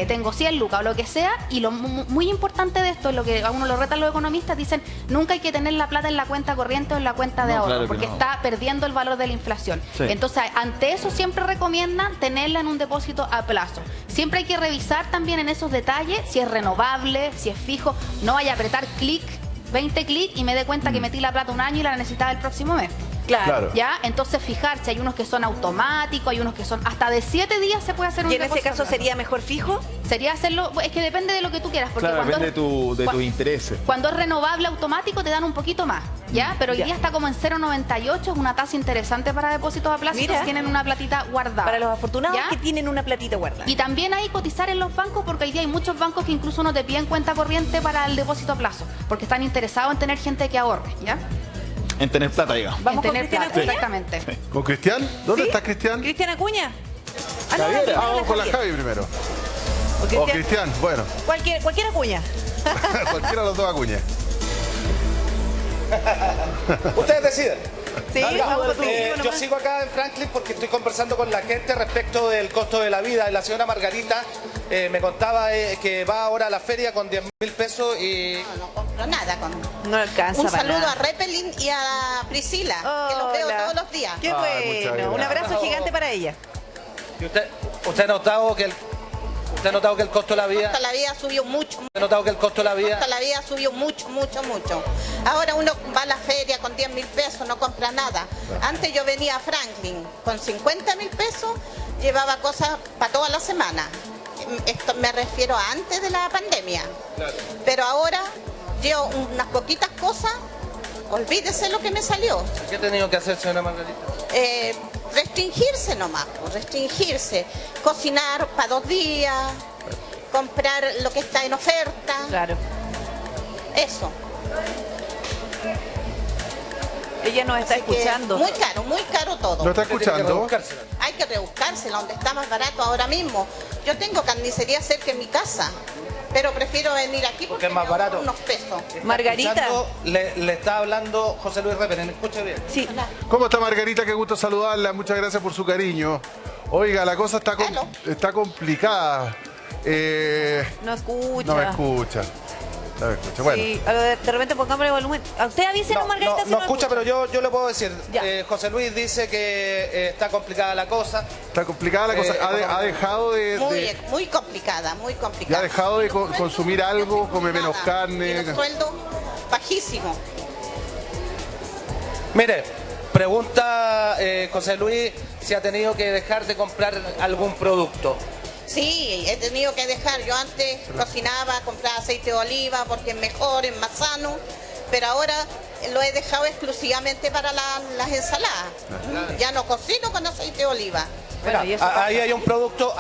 Speaker 2: tengo 100 lucas o lo que sea, y lo muy importante de esto, es lo que a uno lo retan los economistas, dicen, nunca hay que tener la plata en la cuenta corriente o en la cuenta de
Speaker 3: No,
Speaker 2: ahorro,
Speaker 3: claro que
Speaker 2: porque
Speaker 3: no.
Speaker 2: está perdiendo el valor de la inflación.
Speaker 3: Sí.
Speaker 2: Entonces, ante eso siempre recomiendan tenerla en un depósito a plazo. Siempre hay que revisar también en esos detalles si es renovable, si es fijo, no vaya a apretar clic, 20 clics y me dé cuenta que metí la plata un año y la necesitaba el próximo mes.
Speaker 4: Claro.
Speaker 2: ¿Ya? Entonces fijarse, hay unos que son automáticos, hay unos que son hasta de 7 días se puede hacer un
Speaker 4: ¿Y en ese
Speaker 2: depósito
Speaker 4: caso
Speaker 2: a plazo.
Speaker 4: sería mejor fijo?
Speaker 2: Sería hacerlo, es que depende de lo que tú quieras, porque
Speaker 3: Claro,
Speaker 2: cuando
Speaker 3: depende de tus intereses.
Speaker 2: cuando es renovable automático te dan un poquito más, ¿ya? Pero hoy
Speaker 4: Ya.
Speaker 2: día está como en 0,98, es una tasa interesante para depósitos a plazo,
Speaker 4: Mira.
Speaker 2: si tienen una platita guardada.
Speaker 4: Para los afortunados
Speaker 2: ¿Ya?
Speaker 4: que tienen una platita guardada.
Speaker 2: Y también hay cotizar en los bancos, porque hoy día hay muchos bancos que incluso no te piden cuenta corriente para el depósito a plazo, porque están interesados en tener gente que ahorre, ¿ya?
Speaker 3: En tener plata, digamos.
Speaker 4: ¿Vamos
Speaker 2: en
Speaker 4: con
Speaker 2: tener
Speaker 4: Cristian
Speaker 2: plata,
Speaker 4: Acuña?
Speaker 2: exactamente.
Speaker 1: ¿Con Cristian? ¿Dónde
Speaker 4: ¿Sí?
Speaker 1: está Cristian?
Speaker 4: ¿Cristian Acuña? Ah, no,
Speaker 3: Javier,
Speaker 4: primero
Speaker 1: Vamos con la
Speaker 4: Javier.
Speaker 1: Javi primero.
Speaker 4: O
Speaker 1: O
Speaker 4: Cristian.
Speaker 1: Cristian, bueno.
Speaker 4: Cualquier Acuña.
Speaker 1: Cualquiera de los dos Acuña.
Speaker 5: Ustedes deciden.
Speaker 4: Sí, vamos contigo
Speaker 5: Yo
Speaker 4: nomás.
Speaker 5: sigo acá en Franklin porque estoy conversando con la gente respecto del costo de la vida. La señora Margarita me contaba que va ahora a la feria con 10.000 pesos y...
Speaker 6: No compro nada con...
Speaker 4: No alcanza
Speaker 6: Un
Speaker 4: para
Speaker 6: saludo
Speaker 4: nada.
Speaker 6: a Repelin y a Priscila, que los veo
Speaker 4: Hola.
Speaker 6: todos los días.
Speaker 4: Qué
Speaker 1: Ay, muchas
Speaker 4: bueno. Un
Speaker 1: gracias.
Speaker 4: abrazo gigante para ella.
Speaker 5: ¿Y usted ha notado que el costo de la vida...
Speaker 6: Hasta la vida subió mucho.
Speaker 5: ¿Usted ha notado que el costo de la vida...
Speaker 6: Hasta la vida subió mucho, mucho, mucho. Ahora uno va a la feria con 10.000 pesos, no compra nada. Antes yo venía a Franklin con 50.000 pesos, llevaba cosas para toda la semana. Esto me refiero a antes de la pandemia. Pero ahora llevo unas poquitas cosas, olvídese lo que me salió.
Speaker 5: ¿Qué ha tenido que hacer, señora Margarita?
Speaker 6: Restringirse nomás, pues, restringirse. Cocinar para 2 días, comprar lo que está en oferta,
Speaker 4: Claro.
Speaker 6: eso.
Speaker 4: Ella nos está
Speaker 6: Así que
Speaker 4: escuchando.
Speaker 6: muy caro todo.
Speaker 1: ¿Lo está
Speaker 5: Usted tiene que
Speaker 1: escuchando?
Speaker 5: rebuscársela.
Speaker 6: Hay que rebuscársela donde está más barato ahora mismo. Yo tengo carnicería cerca de mi casa, pero prefiero venir aquí porque
Speaker 5: es más
Speaker 6: me ahorro
Speaker 5: barato.
Speaker 6: unos pesos.
Speaker 4: Margarita.
Speaker 5: Escuchando, le está hablando José Luis Repelin. Escuche bien.
Speaker 4: Sí.
Speaker 1: ¿Cómo está Margarita? Qué gusto saludarla. Muchas gracias por su cariño. Oiga, la cosa está,
Speaker 6: Aló.
Speaker 1: está complicada.
Speaker 4: No escucha.
Speaker 1: No me escucha. No me escucha. Bueno,
Speaker 4: Sí, de repente pongámosle volumen. A usted avísenos, Margarita, si
Speaker 5: no escucha, pero yo le puedo decir.
Speaker 4: Ya.
Speaker 5: José Luis dice que está complicada la cosa.
Speaker 1: está complicada la cosa. Ha dejado
Speaker 6: Muy complicada, muy
Speaker 1: ya
Speaker 6: complicada.
Speaker 1: ha dejado de
Speaker 6: Y los sueldos
Speaker 1: consumir
Speaker 6: no
Speaker 1: algo,
Speaker 6: hacen
Speaker 1: come menos
Speaker 6: nada.
Speaker 1: carne.
Speaker 6: Y los sueldos bajísimos.
Speaker 5: Mire, pregunta José Luis si ha tenido que dejar de comprar algún producto.
Speaker 6: Sí, he tenido que dejar. Yo antes cocinaba, compraba aceite de oliva porque es mejor, es más sano, pero ahora lo he dejado exclusivamente para las ensaladas. Ya no cocino con aceite de oliva.
Speaker 4: Bueno, y eso pasa.
Speaker 5: Ahí hay un producto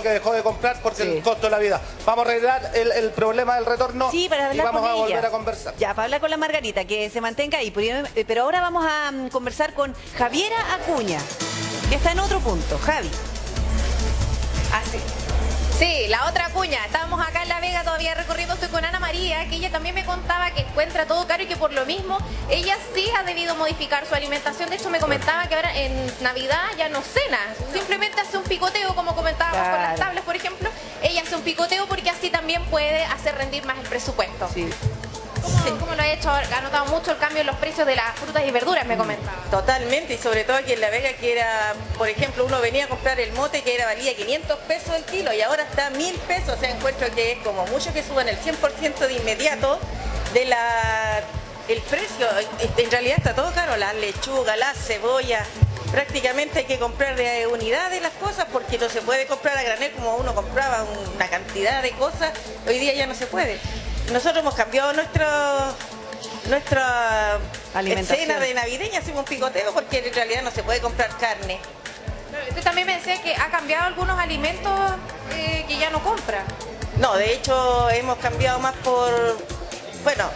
Speaker 5: que dejó de comprar porque
Speaker 4: Sí.
Speaker 5: el costo de la vida. Vamos a arreglar el problema del retorno
Speaker 4: Sí, para
Speaker 5: y
Speaker 4: hablar
Speaker 5: vamos
Speaker 4: con
Speaker 5: a
Speaker 4: ella.
Speaker 5: volver a conversar.
Speaker 4: Ya, para hablar con la Margarita, que se mantenga ahí. Pero ahora vamos a conversar con Javiera Acuña, que está en otro punto. Javi.
Speaker 7: Así. Sí, la otra cuña. Estábamos acá en La Vega todavía recorriendo. Estoy con Ana María, que ella también me contaba que encuentra todo caro y que por lo mismo ella sí ha debido modificar su alimentación. De hecho, me comentaba que ahora en Navidad ya no cena. Simplemente hace un picoteo, como comentábamos con
Speaker 4: Claro.
Speaker 7: las tablas, por ejemplo. Ella hace un picoteo porque así también puede hacer rendir más el presupuesto.
Speaker 4: Sí.
Speaker 7: ¿Cómo lo ha hecho? Ha notado mucho el cambio en los precios de las frutas y verduras, me comentaba.
Speaker 8: Totalmente, y sobre todo aquí en La Vega, que era, por ejemplo, uno venía a comprar el mote que valía 500 pesos el kilo y ahora está 1.000 pesos. O sea, encuentro que es como mucho que suban el 100% de inmediato de el precio. En realidad está todo caro, la lechuga, la cebolla. Prácticamente hay que comprar de unidades las cosas porque no se puede comprar a granel como uno compraba una cantidad de cosas. Hoy día ya no se puede. Nosotros hemos cambiado nuestra
Speaker 4: Alimentación.
Speaker 8: escena de navideña, hacemos un picoteo porque en realidad no se puede comprar carne.
Speaker 7: Usted también me decía que ha cambiado algunos alimentos que ya no compra.
Speaker 8: No, de hecho hemos cambiado más bueno,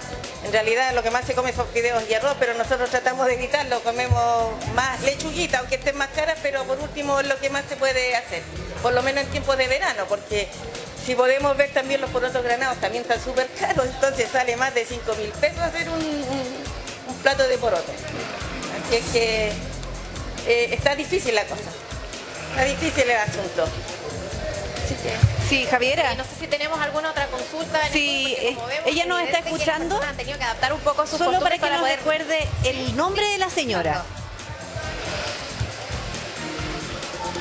Speaker 8: en realidad lo que más se come son fideos y arroz, pero nosotros tratamos de evitarlo, comemos más lechuguita, aunque estén más caras, pero por último es lo que más se puede hacer, por lo menos en tiempos de verano, porque si podemos ver también los porotos granados también están súper caros, entonces sale más de 5.000 pesos hacer un plato de poroto. Así es que está difícil la cosa, está difícil el asunto. Así que...
Speaker 4: Sí, Javiera.
Speaker 7: No sé si tenemos alguna otra consulta.
Speaker 4: Sí,
Speaker 7: Nicole, porque como vemos,
Speaker 4: ella nos está
Speaker 7: evidente que las
Speaker 4: escuchando.
Speaker 7: personas han tenido que adaptar un poco sus
Speaker 4: Solo para
Speaker 7: costumbres
Speaker 4: que nos
Speaker 7: poder...
Speaker 4: recuerde el nombre de la señora.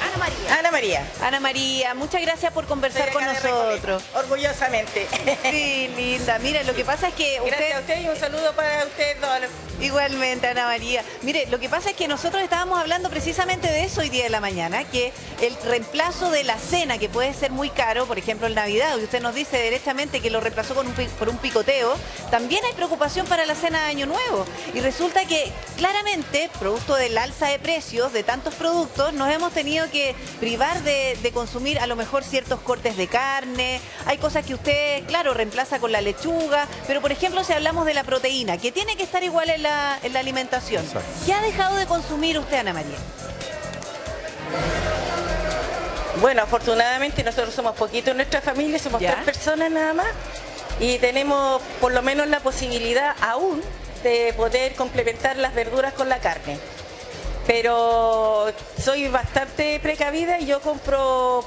Speaker 7: Ana María.
Speaker 8: Ana María.
Speaker 4: Ana María, muchas gracias por conversar
Speaker 8: Estoy
Speaker 4: con
Speaker 8: acá de
Speaker 4: nosotros.
Speaker 8: Recoleta, orgullosamente.
Speaker 4: Sí, linda. Mira, lo que pasa es que
Speaker 8: Gracias a usted y un saludo para usted, don.
Speaker 4: Igualmente, Ana María. Mire, lo que pasa es que nosotros estábamos hablando precisamente de eso hoy día de la mañana, que el reemplazo de la cena, que puede ser muy caro, por ejemplo en Navidad, y usted nos dice derechamente que lo reemplazó por un picoteo, también hay preocupación para la cena de Año Nuevo. Y resulta que claramente, producto del alza de precios de tantos productos, nos hemos tenido que privar de consumir a lo mejor ciertos cortes de carne. Hay cosas que usted, claro, reemplaza con la lechuga, pero por ejemplo si hablamos de la proteína, que tiene que estar igual en la alimentación.
Speaker 1: Exacto.
Speaker 4: ¿Qué ha dejado de consumir usted, Ana María?
Speaker 8: Bueno, afortunadamente nosotros somos poquitos en nuestra familia, somos
Speaker 4: ¿Ya?
Speaker 8: 3 personas nada más y tenemos por lo menos la posibilidad aún de poder complementar las verduras con la carne. Pero soy bastante precavida y yo compro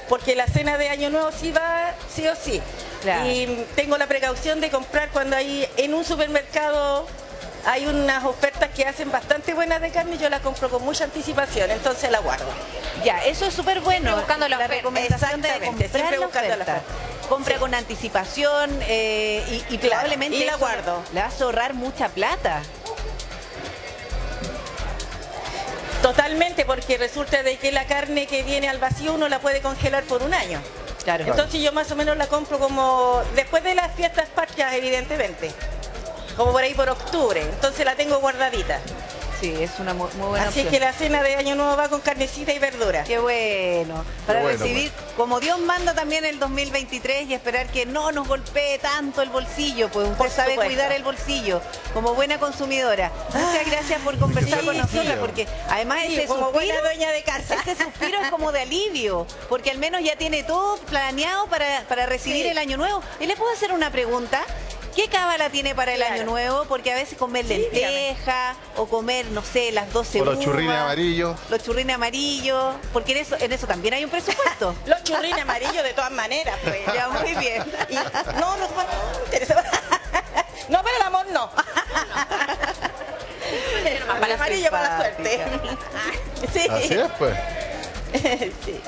Speaker 8: porque la cena de Año Nuevo sí va sí o sí.
Speaker 4: Claro.
Speaker 8: Y tengo la precaución de comprar cuando hay en un supermercado hay unas ofertas que hacen bastante buenas de carne y yo la compro con mucha anticipación, entonces la guardo.
Speaker 4: Ya, eso es súper bueno.
Speaker 7: Siempre buscando la oferta.
Speaker 4: recomendación de
Speaker 8: Exactamente,
Speaker 4: comprar
Speaker 8: siempre
Speaker 4: la
Speaker 8: buscando la
Speaker 4: oferta.
Speaker 8: oferta.
Speaker 4: Compra
Speaker 8: Sí.
Speaker 4: con anticipación y
Speaker 8: Claro,
Speaker 4: probablemente
Speaker 8: y la
Speaker 4: eso
Speaker 8: guardo.
Speaker 4: le vas a ahorrar mucha plata.
Speaker 8: Totalmente, porque resulta de que la carne que viene al vacío uno la puede congelar por un año.
Speaker 4: Claro.
Speaker 8: Entonces yo más o menos la compro como después de las fiestas patrias, evidentemente. Como por ahí por octubre. Entonces la tengo guardadita.
Speaker 4: Sí, es una muy buena
Speaker 8: Así
Speaker 4: opción.
Speaker 8: que la cena de Año Nuevo va con carnecita y verdura.
Speaker 4: Qué bueno. Para
Speaker 1: bueno,
Speaker 4: recibir, como Dios manda también el 2023 y esperar que no nos golpee tanto el bolsillo, pues usted
Speaker 8: Por
Speaker 4: sabe
Speaker 8: supuesto.
Speaker 4: cuidar el bolsillo como buena consumidora. Muchas gracias por conversar
Speaker 1: Sí,
Speaker 4: con nosotros,
Speaker 1: sí.
Speaker 4: porque además
Speaker 8: Sí,
Speaker 4: ese
Speaker 8: como
Speaker 4: suspiro,
Speaker 8: buena dueña de casa.
Speaker 4: ese suspiro es como de alivio, porque al menos ya tiene todo planeado para recibir
Speaker 8: Sí.
Speaker 4: el Año Nuevo. ¿Y le puedo hacer una pregunta? ¿Qué cábala tiene para el
Speaker 8: Claro.
Speaker 4: Año Nuevo? Porque a veces comer
Speaker 8: Sí,
Speaker 4: lenteja o comer, no sé, las 12
Speaker 1: O los
Speaker 4: uvas,
Speaker 1: churrines amarillos.
Speaker 4: los churrines amarillos, porque en eso también hay un presupuesto.
Speaker 8: Los churrines amarillos de todas maneras, pues.
Speaker 4: Ya, muy bien.
Speaker 8: Y no me interesa. No, pero el amor no. Para el amarillo, para la suerte. Sí.
Speaker 1: Así es, pues.
Speaker 8: Sí.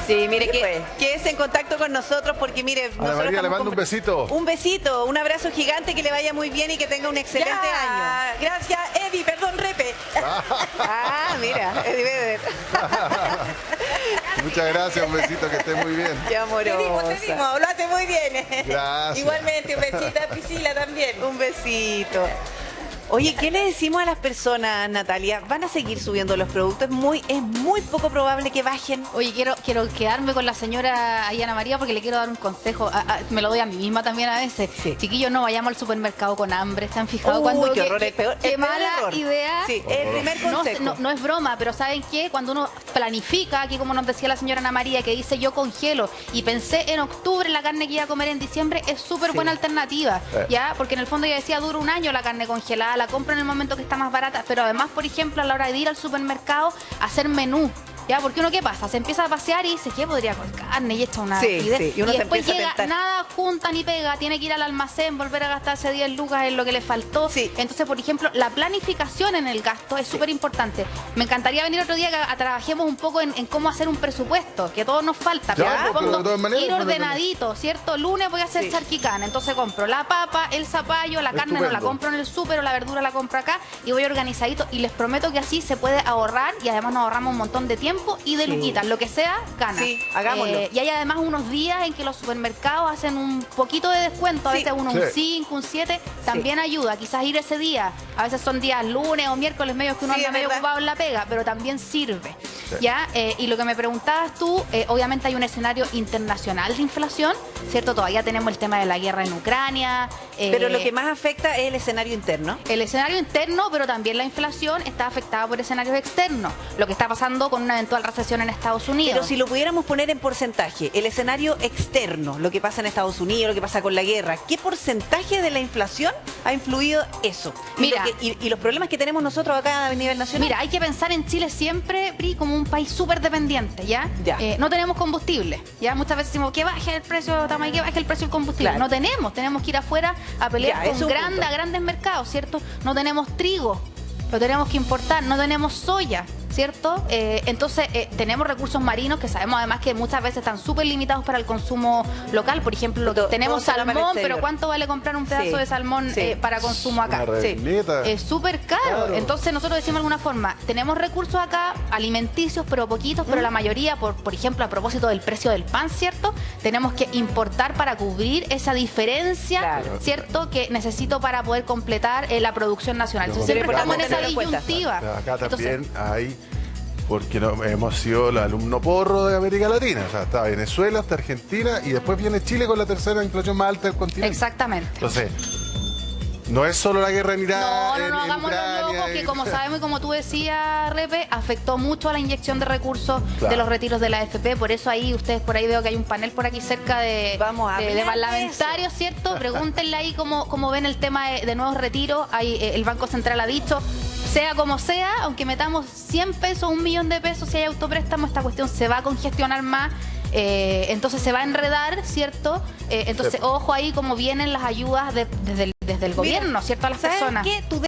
Speaker 4: Sí, mire,
Speaker 8: ¿Qué fue?
Speaker 4: quédese en contacto con nosotros porque mire,
Speaker 1: Ana
Speaker 4: nosotros
Speaker 1: María, le
Speaker 4: estamos
Speaker 1: mando un besito.
Speaker 4: Un besito, un abrazo gigante, que le vaya muy bien y que tenga un excelente año.
Speaker 8: Ya, gracias, Eddie, perdón, Repe.
Speaker 4: Ah, mira, Eddie Vedder.
Speaker 1: Muchas gracias, un besito, que esté muy bien.
Speaker 4: Qué amorosa.
Speaker 8: Te dimos, lo hace muy bien.
Speaker 1: Gracias.
Speaker 8: Igualmente, un besito a Priscila también.
Speaker 4: Un besito. Oye, ¿qué le decimos a las personas, Natalia? ¿Van a seguir subiendo los productos? Es muy poco probable que bajen.
Speaker 2: Oye, quiero quedarme con la señora Ana María porque le quiero dar un consejo. Me lo doy a mí misma también a veces.
Speaker 4: Sí.
Speaker 2: Chiquillos, no vayamos al supermercado con hambre. ¿Se han fijado
Speaker 4: Uy,
Speaker 2: cuando
Speaker 4: qué horror, el peor
Speaker 2: mala
Speaker 4: error.
Speaker 2: idea?
Speaker 4: Sí, el primer
Speaker 2: No,
Speaker 4: consejo.
Speaker 2: no es broma, pero ¿saben qué? Cuando uno planifica, aquí como nos decía la señora Ana María, que dice yo congelo y pensé en octubre la carne que iba a comer en diciembre, es súper buena alternativa, ¿ya? Porque en el fondo ya decía, dura un año la carne congelada, la compro en el momento que está más barata, pero además, por ejemplo, a la hora de ir al supermercado, hacer menú. ¿Ya? Porque uno, ¿qué pasa? Se empieza a pasear y dice, ¿qué podría con carne? Y echa una
Speaker 4: Sí,
Speaker 2: idea.
Speaker 4: sí, y
Speaker 2: Y
Speaker 4: uno se
Speaker 2: después
Speaker 4: empieza a
Speaker 2: llega,
Speaker 4: tentar.
Speaker 2: nada junta ni pega, tiene que ir al almacén, volver a gastarse 10 lucas en lo que le faltó.
Speaker 4: Sí.
Speaker 2: Entonces, por ejemplo, la planificación en el gasto es súper importante. Me encantaría venir otro día que trabajemos un poco en cómo hacer un presupuesto, que todo nos falta.
Speaker 1: Ya,
Speaker 2: Pero en el
Speaker 1: pero
Speaker 2: fondo,
Speaker 1: de todas maneras,
Speaker 2: ir
Speaker 1: bueno,
Speaker 2: ordenadito, ¿cierto? Lunes voy a hacer
Speaker 4: Sí.
Speaker 2: charquicán, entonces compro la papa, el zapallo, la carne no la
Speaker 1: Estupendo.
Speaker 2: compro en el súper o la verdura la compro acá y voy organizadito. Y les prometo que así se puede ahorrar y además nos ahorramos un montón de tiempo y de
Speaker 4: Sí.
Speaker 2: luquitas. Lo que sea, gana.
Speaker 4: Sí, hagámoslo.
Speaker 2: Y hay además unos días en que los supermercados hacen un poquito de descuento, a
Speaker 4: Sí.
Speaker 2: veces uno
Speaker 1: Sí.
Speaker 2: un 5, un 7, también ayuda. Quizás ir ese día, a veces son días lunes o miércoles medios que uno
Speaker 4: Sí,
Speaker 2: anda
Speaker 4: es
Speaker 2: medio
Speaker 4: verdad.
Speaker 2: ocupado en la pega, pero también sirve. ¿Ya? Y lo que me preguntabas tú, obviamente hay un escenario internacional de inflación, ¿cierto? Todavía tenemos el tema de la guerra en Ucrania.
Speaker 4: Pero lo que más afecta es el escenario interno.
Speaker 2: El escenario interno, pero también la inflación está afectada por escenarios externos. Lo que está pasando con una eventual recesión en Estados Unidos.
Speaker 4: Pero si lo pudiéramos poner en porcentaje, el escenario externo, lo que pasa en Estados Unidos, lo que pasa con la guerra, ¿qué porcentaje de la inflación ha influido eso?
Speaker 2: Mira.
Speaker 4: Y los problemas que tenemos nosotros acá a nivel nacional.
Speaker 2: Mira, hay que pensar en Chile siempre, Pri, como un país súper dependiente, ¿ya?
Speaker 4: Ya.
Speaker 2: No tenemos combustible, ¿ya? Muchas veces decimos que baje el precio, Tamay, que baje el precio del combustible.
Speaker 4: Claro.
Speaker 2: No tenemos que ir afuera a pelear
Speaker 4: Ya, ese
Speaker 2: con
Speaker 4: es un punto.
Speaker 2: grandes mercados, ¿cierto? No tenemos trigo, lo tenemos que importar, no tenemos soya, ¿cierto? Entonces tenemos recursos marinos que sabemos además que muchas veces están súper limitados para el consumo local. Por ejemplo, tenemos salmón, pero ¿cuánto vale comprar un pedazo de salmón para consumo acá? Es súper caro. Claro. Entonces nosotros decimos de alguna forma, tenemos recursos acá alimenticios, pero poquitos, pero la mayoría, por ejemplo, a propósito del precio del pan, ¿cierto? Tenemos que importar para cubrir esa diferencia, ¿cierto? Que necesito para poder completar la producción nacional. Entonces siempre estamos en esa disyuntiva.
Speaker 1: Acá también hay... Porque hemos sido el alumno porro de América Latina. O sea, está Venezuela, está Argentina y después viene Chile con la tercera inflación más alta del continente.
Speaker 2: Exactamente.
Speaker 1: Entonces, no es solo la guerra en Irán.
Speaker 2: No hagamos los locos, que como sabemos y como tú decías, Repe, afectó mucho a la inyección de recursos de los retiros de la AFP. Por eso ahí, ustedes por ahí veo que hay un panel por aquí cerca de parlamentarios, ¿cierto? Pregúntenle ahí cómo ven el tema de nuevos retiros. Ahí, el Banco Central ha dicho, sea como sea, aunque metamos 100 pesos, 1 millón de pesos, si hay autopréstamo, esta cuestión se va a congestionar más. Entonces se va a enredar, ¿cierto? Entonces, ojo ahí cómo vienen las ayudas desde el gobierno, ¿cierto? A las personas.
Speaker 4: ¿Qué?